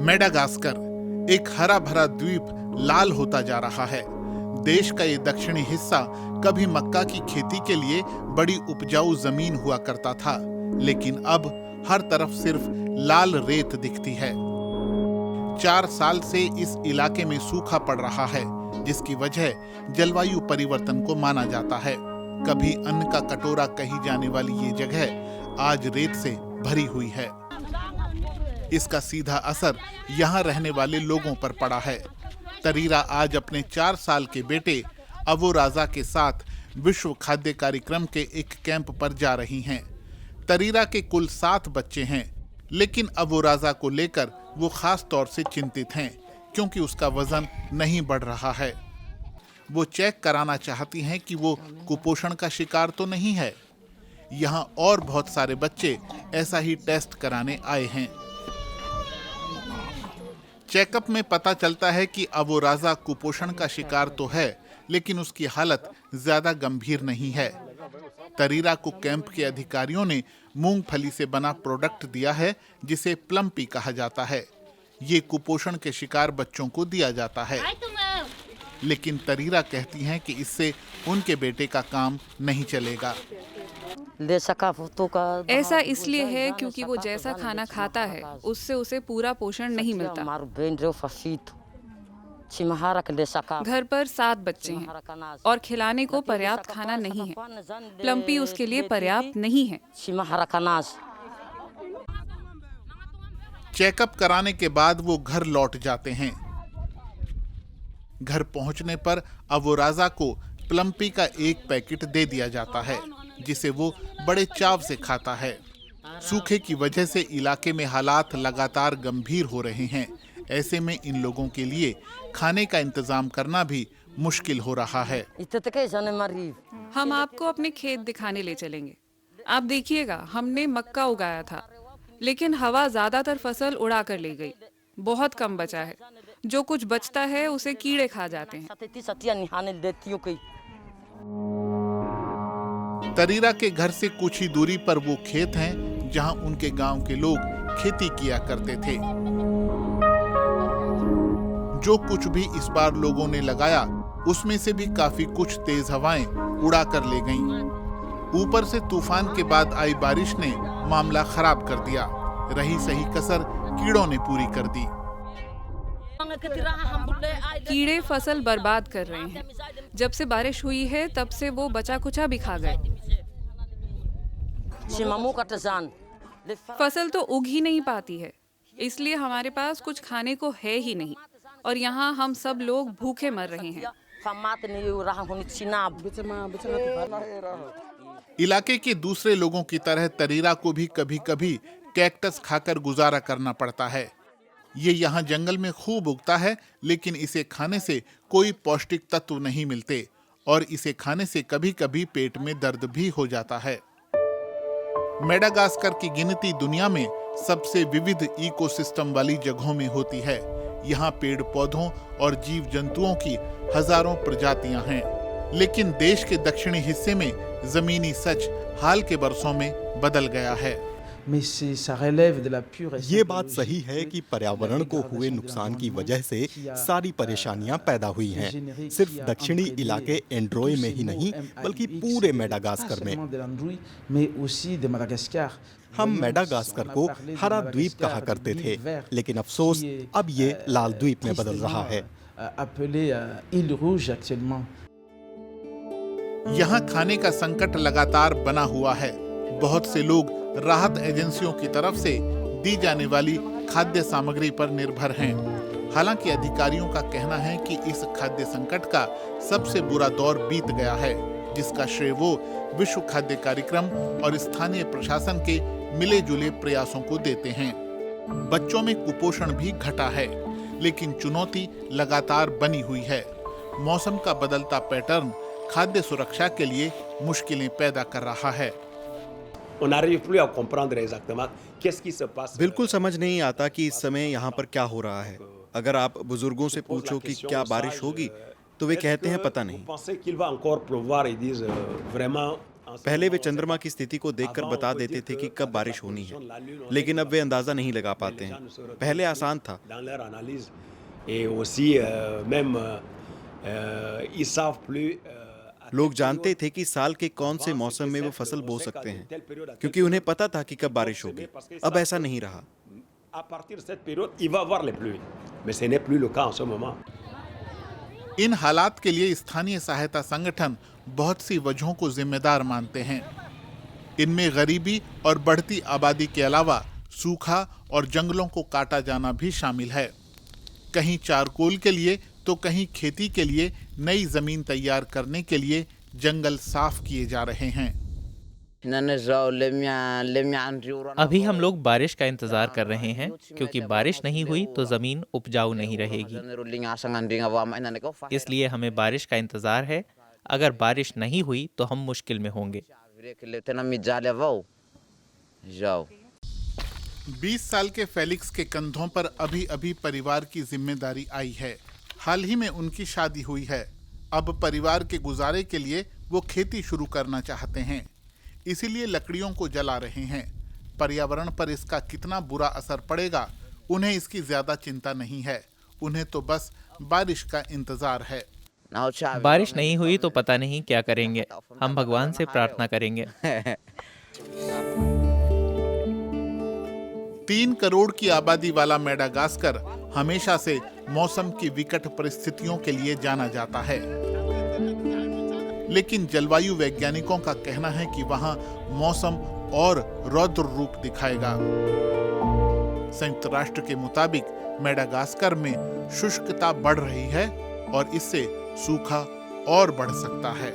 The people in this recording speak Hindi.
मेडागास्कर एक हरा भरा द्वीप लाल होता जा रहा है। देश का ये दक्षिणी हिस्सा कभी मक्का की खेती के लिए बड़ी उपजाऊ जमीन हुआ करता था, लेकिन अब हर तरफ सिर्फ लाल रेत दिखती है। 4 साल से इस इलाके में सूखा पड़ रहा है, जिसकी वजह जलवायु परिवर्तन को माना जाता है। कभी अन्न का कटोरा कही जाने वाली ये जगह आज रेत से भरी हुई है। इसका सीधा असर यहाँ रहने वाले लोगों पर पड़ा है। तरीरा आज अपने 4 साल के बेटे अवो राजा के साथ विश्व खाद्य कार्यक्रम के एक कैंप पर जा रही हैं। तरीरा के कुल 7 बच्चे हैं, लेकिन अवो राजा को लेकर वो खास तौर से चिंतित हैं, क्योंकि उसका वजन नहीं बढ़ रहा है। वो चेक कराना चाहती हैं कि वो कुपोषण का शिकार तो नहीं है। यहाँ और बहुत सारे बच्चे ऐसा ही टेस्ट कराने आए हैं। चेकअप में पता चलता है कि अवो राजा कुपोषण का शिकार तो है, लेकिन उसकी हालत ज्यादा गंभीर नहीं है। तरीरा को कैंप के अधिकारियों ने मूंगफली से बना प्रोडक्ट दिया है, जिसे प्लम्पी कहा जाता है। ये कुपोषण के शिकार बच्चों को दिया जाता है, लेकिन तरीरा कहती हैं कि इससे उनके बेटे का काम नहीं चलेगा। ऐसा इसलिए है क्योंकि वो जैसा खाना खाता है उससे उसे पूरा पोषण नहीं मिलता। घर पर 7 बच्चे हैं और खिलाने को पर्याप्त खाना नहीं है। प्लम्पी उसके लिए पर्याप्त नहीं है। चेकअप कराने के बाद वो घर लौट जाते हैं। घर पहुंचने पर अवो राजा को प्लम्पी का एक पैकेट दे दिया जाता है, जिसे वो बड़े चाव से खाता है। सूखे की वजह से इलाके में हालात लगातार गंभीर हो रहे हैं। ऐसे में इन लोगों के लिए खाने का इंतजाम करना भी मुश्किल हो रहा है। हम आपको अपने खेत दिखाने ले चलेंगे। आप देखिएगा, हमने मक्का उगाया था, लेकिन हवा ज्यादातर फसल उड़ा कर ले गई। बहुत कम बचा है। जो कुछ बचता है उसे कीड़े खा जाते हैं। तरीरा के घर से कुछ ही दूरी पर वो खेत हैं, जहां उनके गांव के लोग खेती किया करते थे। जो कुछ भी इस बार लोगों ने लगाया, उसमें से भी काफी कुछ तेज हवाएं उड़ा कर ले गईं। ऊपर से तूफान के बाद आई बारिश ने मामला खराब कर दिया। रही सही कसर कीड़ों ने पूरी कर दी। कीड़े फसल बर्बाद कर रहे हैं। जब से बारिश हुई है, तब से वो बचा कुचा भी खा गए। फसल तो उग ही नहीं पाती है, इसलिए हमारे पास कुछ खाने को है ही नहीं, और यहाँ हम सब लोग भूखे मर रहे हैं। इलाके के दूसरे लोगों की तरह तरीरा को भी कभी-कभी कैक्टस खाकर गुजारा करना पड़ता है। ये यहाँ जंगल में खूब उगता है, लेकिन इसे खाने से कोई पौष्टिक तत्व नहीं मिलते, और इसे खाने से कभी-कभी पेट में दर्द भी हो जाता है। मेडागास्कर की गिनती दुनिया में सबसे विविध इकोसिस्टम वाली जगहों में होती है। यहाँ पेड़ पौधों और जीव जंतुओं की हजारों प्रजातियां हैं, लेकिन देश के दक्षिणी हिस्से में जमीनी सच हाल के वर्षों में बदल गया है। ये बात सही है कि पर्यावरण को हुए नुकसान की वजह से सारी परेशानियां पैदा हुई हैं। सिर्फ दक्षिणी इलाके एंड्रोय में ही नहीं, बल्कि पूरे मेडागास्कर में। हम मेडागास्कर को हरा द्वीप कहा करते थे, लेकिन अफसोस अब ये लाल द्वीप में बदल रहा है। यहाँ खाने का संकट लगातार बना हुआ है। बहुत से लोग राहत एजेंसियों की तरफ से दी जाने वाली खाद्य सामग्री पर निर्भर हैं। हालांकि अधिकारियों का कहना है कि इस खाद्य संकट का सबसे बुरा दौर बीत गया है, जिसका श्रेय वो विश्व खाद्य कार्यक्रम और स्थानीय प्रशासन के मिले जुले प्रयासों को देते हैं। बच्चों में कुपोषण भी घटा है, लेकिन चुनौती लगातार बनी हुई है। मौसम का बदलता पैटर्न खाद्य सुरक्षा के लिए मुश्किलें पैदा कर रहा है। बिल्कुल समझ नहीं आता कि इस समय यहाँ पर क्या हो रहा है। अगर आप बुजुर्गों से पूछो कि क्या बारिश होगी, तो वे कहते हैं पता नहीं। पहले वे चंद्रमा की स्थिति को देखकर बता देते थे कि कब बारिश होनी है, लेकिन अब वे अंदाजा नहीं लगा पाते हैं। पहले आसान था। लोग जानते थे कि साल के कौन से मौसम में वो फसल बो सकते हैं, क्योंकि उन्हें पता था कि कब बारिश होगी। अब ऐसा नहीं रहा। इन हालात के लिए स्थानीय सहायता संगठन बहुत सी वजहों को जिम्मेदार मानते हैं। इनमें गरीबी और बढ़ती आबादी के अलावा सूखा और जंगलों को काटा जाना भी शामिल है। कहीं चारकोल के लिए तो कहीं खेती के लिए नई जमीन तैयार करने के लिए जंगल साफ किए जा रहे हैं। अभी हम लोग बारिश का इंतजार कर रहे हैं, क्योंकि बारिश नहीं हुई तो जमीन उपजाऊ नहीं रहेगी। इसलिए हमें बारिश का इंतजार है। अगर बारिश नहीं हुई तो हम मुश्किल में होंगे। 20 साल के फेलिक्स के कंधों पर अभी अभी परिवार की जिम्मेदारी आई है। हाल ही में उनकी शादी हुई है। अब परिवार के गुजारे के लिए वो खेती शुरू करना चाहते हैं, इसीलिए लकड़ियों को जला रहे हैं। पर्यावरण पर इसका कितना बुरा असर पड़ेगा, उन्हें इसकी ज्यादा चिंता नहीं है। उन्हें तो बस बारिश का इंतजार है। बारिश नहीं हुई तो पता नहीं क्या करेंगे। हम भगवान से प्रार्थना करेंगे। 3 करोड़ की आबादी वाला मेडागास्कर हमेशा से मौसम की विकट परिस्थितियों के लिए जाना जाता है, लेकिन जलवायु वैज्ञानिकों का कहना है कि वहां मौसम और रौद्र रूप दिखाएगा। संयुक्त राष्ट्र के मुताबिक मेडागास्कर में शुष्कता बढ़ रही है और इससे सूखा और बढ़ सकता है।